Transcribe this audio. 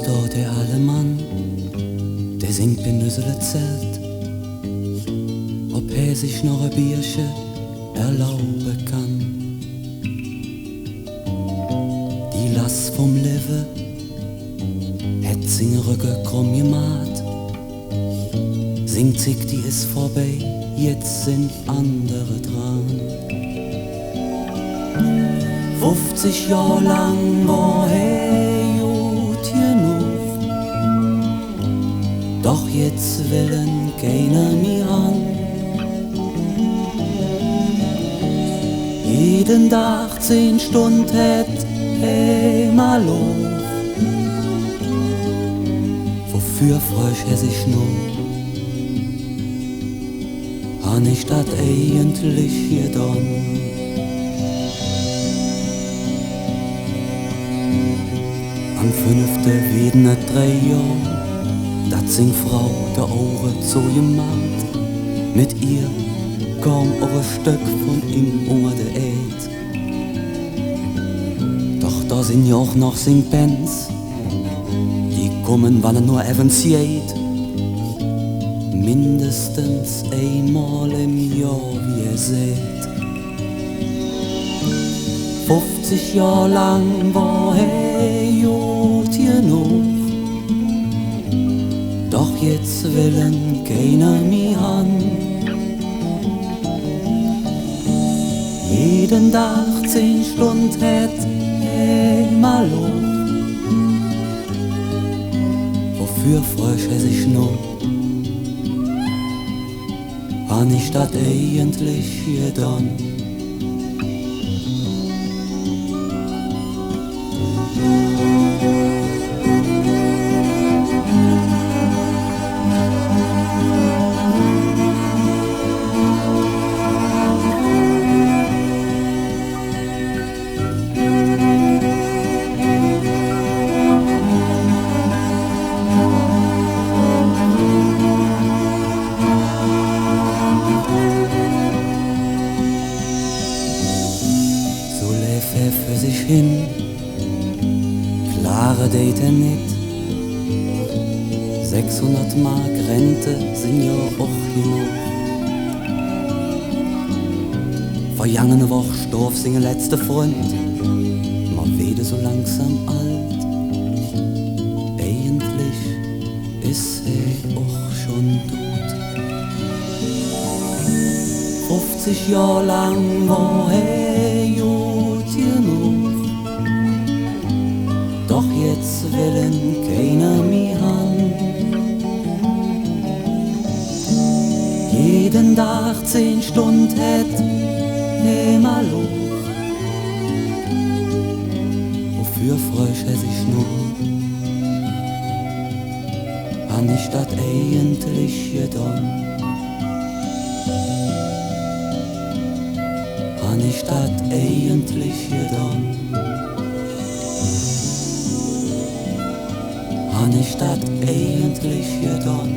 da der alte Mann, der singt bei Nüssele Zelt, ob sich noch ein Bierchen erlauben kann. Die Last vom Leben hat seinen Rücken krumm gemacht, singt sich, die ist vorbei, jetzt sind andere dran. 50 Jahre lang war gut genug, doch jetzt willen keiner mehr an. Jeden Tag 10 Stunden hätt mal los. Wofür freuch er sich nur? Han ich dat eigentlich getan? Am 5. wieder nach 3 Jahren, dat sing Frau der Ohren so gemacht. Mit ihr kam auch ein Stück von ihm unter der Eid. Doch da sind ja auch noch sing Bands, die kommen, wann er nur evans geht. Mindestens einmal im Jahr, wie ihr seht. 50 Jahre lang war gut genug, doch jetzt willen keiner mehr an. Jeden Tag 10 Stunden hätt mal los. Wofür freuch er sich nur? Han ich dat eigentlich getan? Für sich hin, klare Date nicht. 600 Mark Rente sind ja auch genug. Vergangene Woche starb seine letzte Freund, man werde so langsam alt. Eigentlich ist er auch schon tot. 50 Jahre lang war gut genug, doch jetzt willen keiner mehr an. Jeden Tag 10 Stunden hätt mal los. Wofür freuch er sich nur? Han ich dat eigentlich getan? Han ich dat eigentlich getan? Han ich dat eigentlich getan?